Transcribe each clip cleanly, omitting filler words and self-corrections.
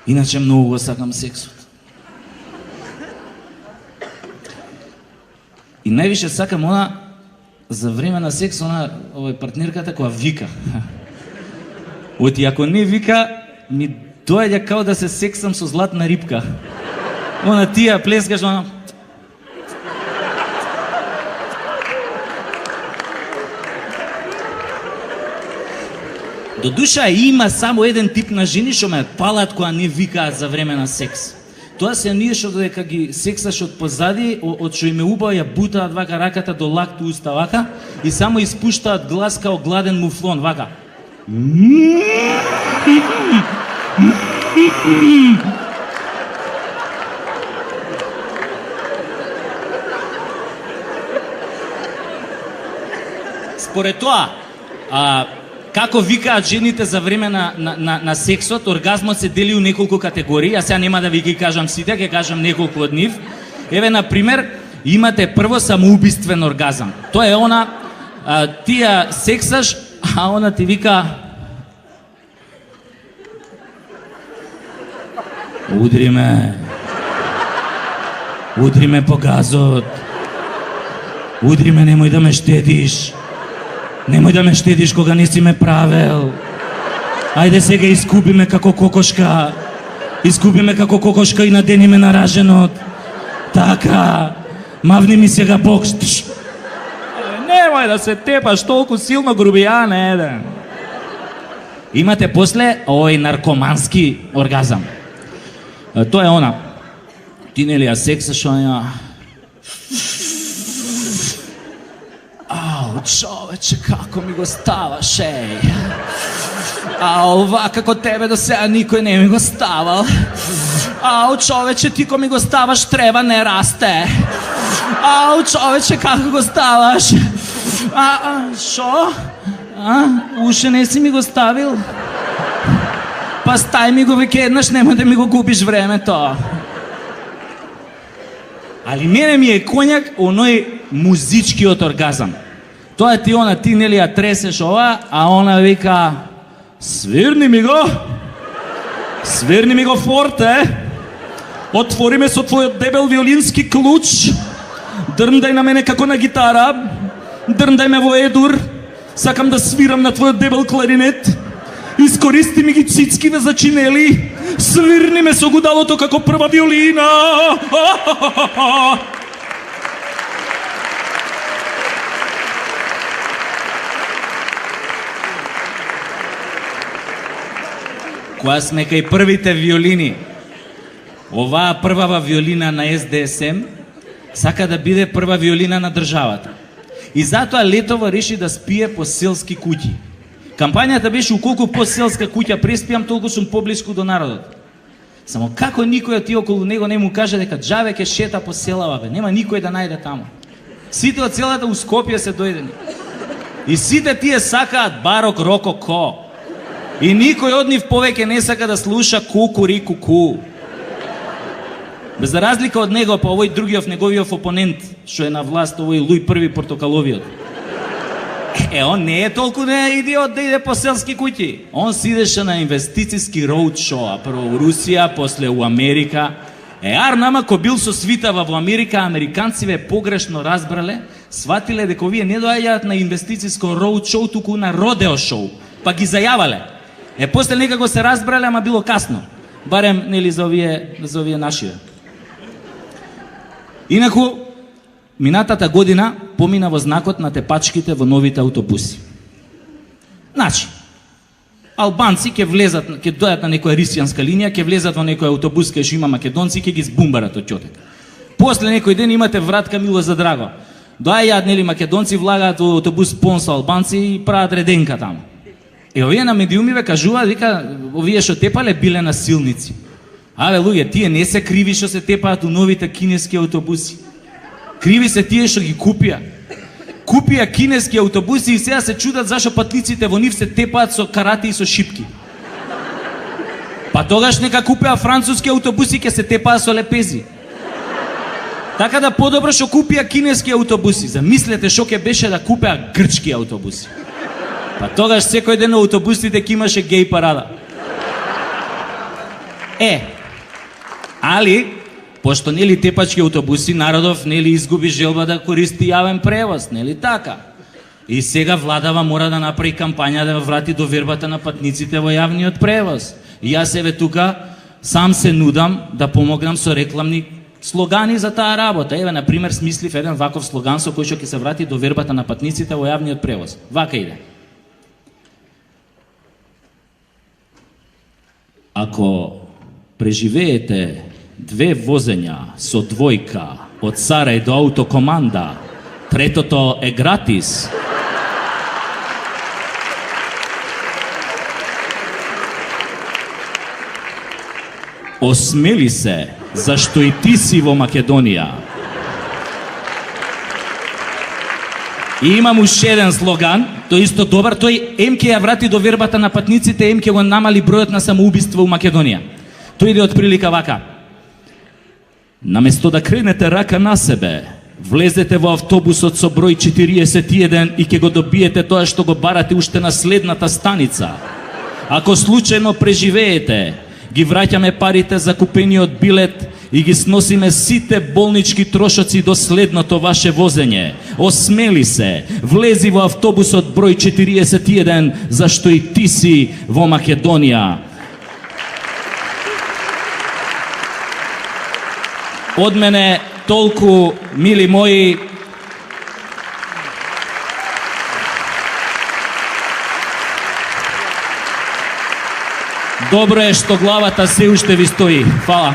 Иначе многу го сакам сексот. И највише сакам она за време на секс, она партнерката која вика. Оти ако не вика, ми доаѓа као да се сексам со златна рибка. Она ти ја плескаш, она... До душа има само еден тип на жени што ме палат која не викаат за време на секс. Тоа се ние што додека ги сексаш од позади, од што им е убаво ја бутаат вака раката до лакту уста вака и само испуштаат глас као гладен муфлон вака. Според тоа, како викаат жените за време на сексот, оргазмот се дели у неколку категории, а сега нема да ви ги кажам сите, ќе кажам неколку од нив. Еве, например, имате прво самоубиствен оргазам. Тоа е она, ти ја сексаш, а она ти вика... Удри ме по газот, удри ме, немој да ме штедиш. Немој да ме штедиш кога не си ме правел. Ајде сега искуби ме како кокошка. Искуби ме како кокошка и надени ме на раженот. Така. Мавни ми сега бок. Немој да се тепаш толку силно, грубијан еден. Имате после овој наркомански оргазам. Тоа е она. Ти нели ја сексаш, она... Ау, човече, како ми го ставаш, еј. Ау, вака тебе до сега никој не ми го ставал. Ау, човече, ти ко ми го ставаш, треба не расте. Ау, човече, како го ставаш? Шо? Уште не си ми го ставил? Па стај ми го веќе еднаш, немој да ми го губиш времето. Али мене ми е коњак оној музичкиот оргазам. Тоа ти она, ти нели ја тресеш ова, а она вика: свирни ми го форте, отвори ме со твојот дебел виолински клуч, дрндај на мене како на гитара, дрндај ме во едур, сакам да свирам на твојот дебел кларинет, искористи ми ги цицкиве за чинели, свирни ме со гудалото како прва виолина. Која сме кај првите виолини, оваа првава виолина на СДСМ сака да биде прва виолина на државата. И затоа летово реши да спие по селски куќи. Кампањата беше: колку по селска куќа преспиам, толку сум поблиску до народот. Само како никој од тие околу него не му каже дека џаве ке шета по селава, бе, нема никој да најде таму. Сите од целата у Скопје се дојдени. И сите тие сакаат барок рококо. И никој од нив повеќе не сака да слуша кукурику. Без разлика од него, па овој другиот неговиот опонент, што е на власт, овој Луј први Портокаловиот. Он не е толку не идиот да иде по селски куќи. Он си идеше на инвестицијски роудшоу, прво у Русија, после у Америка. Нама ко бил со свитава во Америка, американциве погрешно разбрале, сватиле дека овие не доаѓаат на инвестицијско роудшоу, туку на родео шоу, па ги зајавале. После некако се разбрале, ама било касно. Барем, нели, за овие нашиве. Инаку, минатата година помина во знакот на тепачките во новите аутобуси. Значи, албанци ќе влезат, ќе дојат на некоја рисијанска линија, ќе влезат во некој аутобус кај што има македонци, ќе ги збумбарат од ќотек. После некој ден имате вратка Мило за драго. Доаѓаат, нели, македонци, влагаат во аутобус пон со албанци и прават реденка таму. Овие на медиумиве кажуваат, вика, овие што тепале биле насилници. Абе, луѓе, тие не се криви што се тепаат у новите кинески аутобуси. Криви се тие што ги купија. Купија кинески аутобуси и сега се чудат зашо патниците во нив се тепаат со карати и со шипки. Па тогаш нека купеа француски аутобуси, ќе се тепаат со лепези. Така да подобро што купија кинески аутобуси. Замислете што ќе беше да купеа грчки аутобуси. Па тогаш секој ден на аутобусите ќе имаше геј парада. Али, пошто нели тепачки автобуси, народов нели изгуби желба да користи јавен превоз, нели така? И сега владава мора да направи кампања да врати довербата на патниците во јавниот превоз. И јас еве тука сам се нудам да помогнам со рекламни слогани за таа работа. Еве, на пример, смислив еден ваков слоган со кој што ќе се врати довербата на патниците во јавниот превоз. Вака иде. Ако преживеете 2 возења со двојка од Сарај до Аутокоманда, третото е гратис. Осмели се, зашто и ти си во Македонија. И имам уште еден слоган, тој исто добар, тој ем ќе ја врати довербата на патниците, ем ќе го намали бројот на самоубиства у Македонија. Тој иде од прилика вака. Наместо да кренете рака на себе, влезете во автобусот со број 41 и ќе го добиете тоа што го барате уште на следната станица. Ако случајно преживеете, ги враќаме парите за купениот билет и ги сносиме сите болнички трошоци до следното ваше возење. Осмели се, влези во автобусот број 41, зашто и ти си во Македонија. Од мене толку, мили мои. Добро е што главата се уште ви стои. Фала.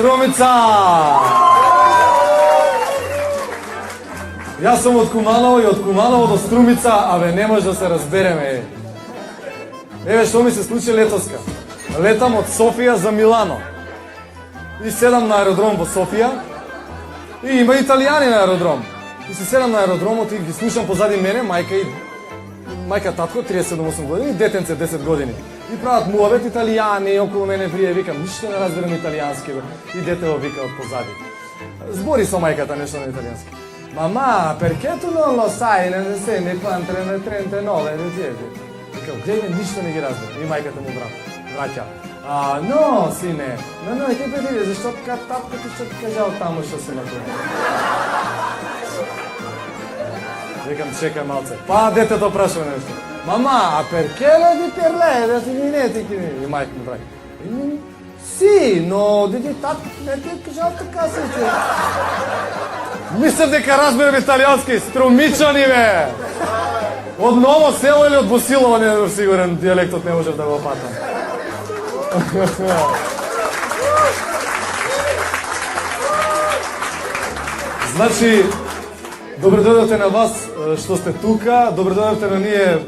Струмица! Јас сум од Куманово и од Куманово до Струмица, абе не може да се разбереме. Еве што ми се случи летоска. Летам од Софија за Милано. И седам на аеродром во Софија. И има италијани на аеродром. И се седам на аеродромот и ги слушам позади мене мајка татко 37-8 години и детенце 10 години. И прават муавет италијани околу мене врие, викам ништо не разберам италијански и детево вика од позади. Збори со мајката нешто на италијански. Mamma, perché tu non lo sai, ne insegni quanto ne 39, ne siete? Викам, гледај, ништо не ги разберам. И мајката му враќа. No, sine, no, che per dire, zашто татко ти што ти кажал таму што си направил? Викам, чекај малце. Па детето прашува нешто. Mamma, perché lo di per lei, da dimentichi? И мајка му враќа. Sì, no, диди татко, не ти кажал така се. Мислев дека разберам италијански, струмичани бе! Од Ново село или од Босилово, не съм сигурен, диалектот не можев да го опатам. Значи, добре дојдовте на вас што сте тука, добре дојдовте на ние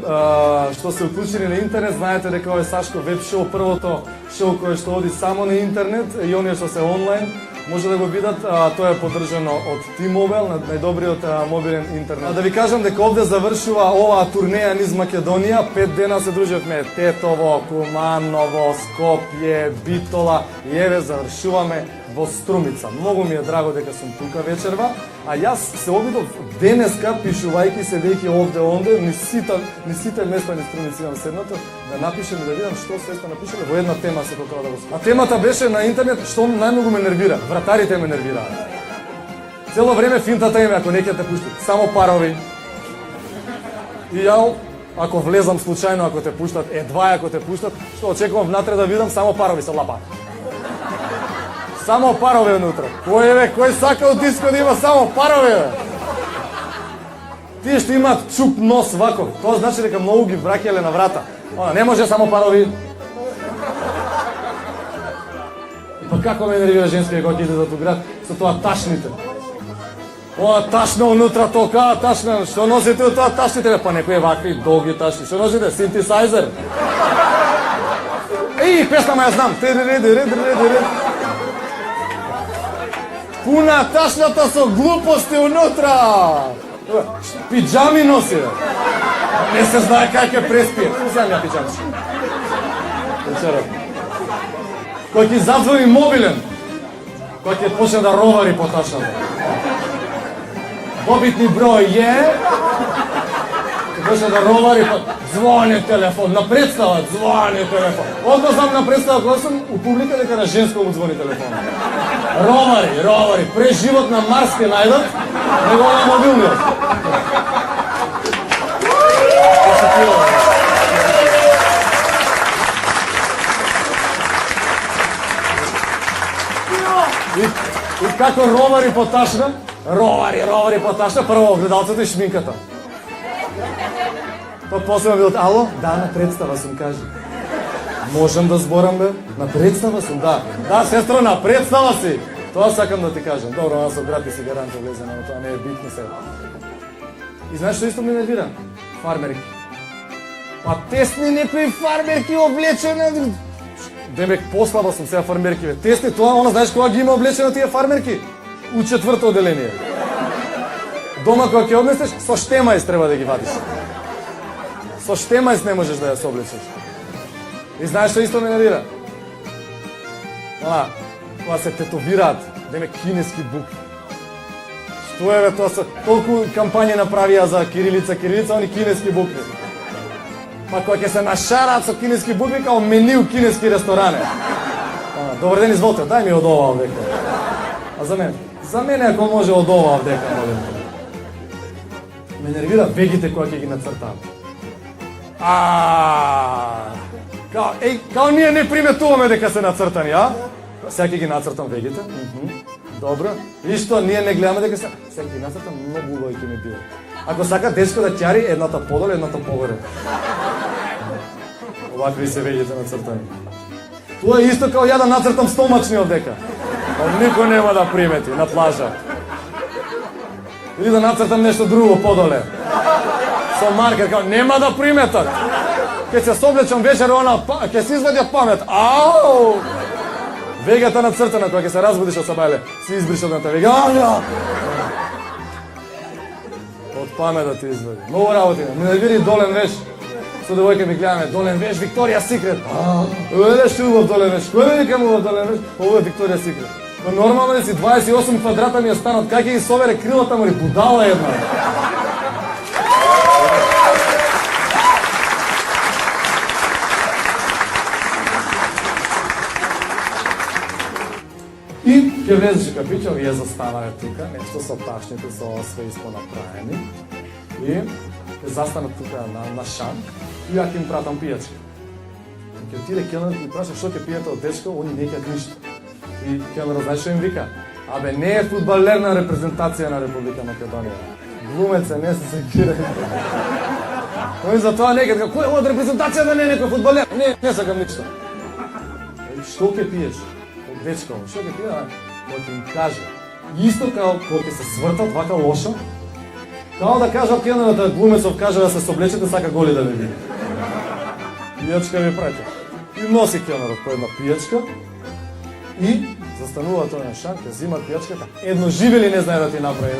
што се уклучени на интернет. Знаете дека ова е Сашко веб шоу, првото шоу кое што оди само на интернет и оние што се онлайн може да го видат. Тоа е поддржано од T-Mobile, најдобриот мобилен интернет. Да ви кажам дека овде завршува оваа турнеја низ Македонија. 5 дена се дружевме Тетово, Куманово, Скопје, Битола и еве завршуваме во Струмица. Многу ми е драго дека сум тука вечерва, а јас се обидов денеска пишувајќи седејќи овде онде, ни сите места ни Струмица имам седнато, да напишем и да видам што се сте напишале во една тема се тоа да го. А темата беше на интернет што најмногу ме нервира. Вратарите ме нервираат. Цело време финтата им ако неќе те пуштат само парови. И ја ако влезам случајно, ако те пуштат, едва ако те пуштат, што очекувам внатре да видам само парови се лапаат. Само парове внутре. Кој сака од диско да има само парове? Тие што имаат чуп нос вако, тоа значи дека многу ги враќале на врата. Не може само парови. Па како ме нервира женска кога иде за тој град со тоа ташните. Ташно внутра тока, ташно. Што носите од тоа ташните? Па некои вакви долги ташни. Што носите? Синтесайзер. Песнама ја знам. Пуна ташната со глупости унутра. Пиджами носи. Не се знае как ќе преспие. Сеам ја пиджами. Кој ќе зазвони мобилен, кој ќе почне да ровари по ташната. Добитни број е, ќе почне да ровари по... Звони телефон, на представа звони телефон. Одно знам на представа кога сум у публика дека на женско му звони телефон. Ровари, през живот на Марс ќе најдат, него на мобилниот. И како ровари по ташна, ровари по ташна, прво огледалцето и шминката. Па после ме бидат, ало, да, на представа сум, кажи. Можам да зборам, бе? На представа сум, да. Да, сестро, на представа си. Тоа сакам да ти кажам. Добро, нас обрати си гаранта влезена, но тоа не е битно сега. И знаеш што исто ме нервира? Фармерки. Па тесни некои фармерки облечени. Демек, послаба сум сега фармерки, бе. Тесни, тоа, она знаеш кога ги има облечени тие фармерки? У 4-то оделение. Дома кога ќе однесеш, со штемајс треба да ги вадиш. Со штемајс не можеш да ја се облечеш. И знаеш што исто ме нервира? Кога се тетовираат, демек кинески букви. Што е, бе, тоа се толку кампањи направија за кирилица, они кинески букви. Па кога ќе се нашараат со кинески букви, као меню кинески ресторане. Добар ден, изволте, дај ми од ова овдека. А за мене? За мене ако може од ова овдека, молим. Ме нервира вегите која ќе ги нацртаат. Као ние не приметуваме дека се нацртани, а? Сега ќе ги нацртам вегите. Добро. И што, ние не гледаме дека се... Сега ги нацртам, многу убави ќе ми биде. Ако сака дечко да ќари, едната подоле, едната погоре. Овакви се вегите нацртани. Тоа е исто као ја да нацртам стомачни овдека. Никој нема да примети на плажа. Или да нацртам нешто друго подоле. Со маркер, као, нема да приметат. Ке се соблечам вечер, ке се извадија памет. Ау! Вегата нацртана, кога ќе се разбудиш од сабајле, си избриш одната вега. Аја! Од памет да ти извади. Многу работи. Не види Долен Веш. Со девојка ми гледаме, Долен Веш, Викторија Секрет. Еле што убав Долен Веш. Кој викам убав Долен Веш? Ово е Викторија Секрет. Но нормално ли си 28 квадрата ми е станот, как ќе ги совере крилата му, будала една. И ќе влезеш в кафичо, вие застанале тука, нешто со ташните, со све испонаправени. И ќе застанат тука на шанк и ја ќе им пратам пијачки. Ќе отиде келнерот и праша што ќе пиете од дечко, они не ќе ништо. И келнерот знаеш што им вика? Абе, не е фудбалер на репрезентација на Република Македонија. Глумец е, не се секира. Они за тоа некад, кој од репрезентација да не е некој фудбалер? Не сакам ништо. Што ќе пиеш? Од дечко, што ќе пие? Кој ќе им каже. Исто као кој ќе се свртат вака лошо, као да кажа келнерот да глумецов каже да се соблечете, сака голи да ви види. Пијачка ви праќа. И носи келнерот по една пијачка и застанува тој на шанк, ја зима пијачката. Едно живели не знае да ти направи.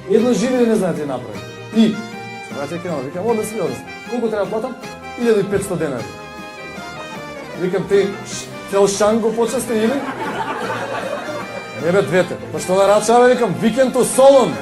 Едно живели не знае да ти направи. И се враќа келнерот, викам, одесли. Колку треба да платам? 1500 денари. Викам, ти цел шанк го почасти или? Не бе, двете. Па што нарачава, викам, викенто Солон.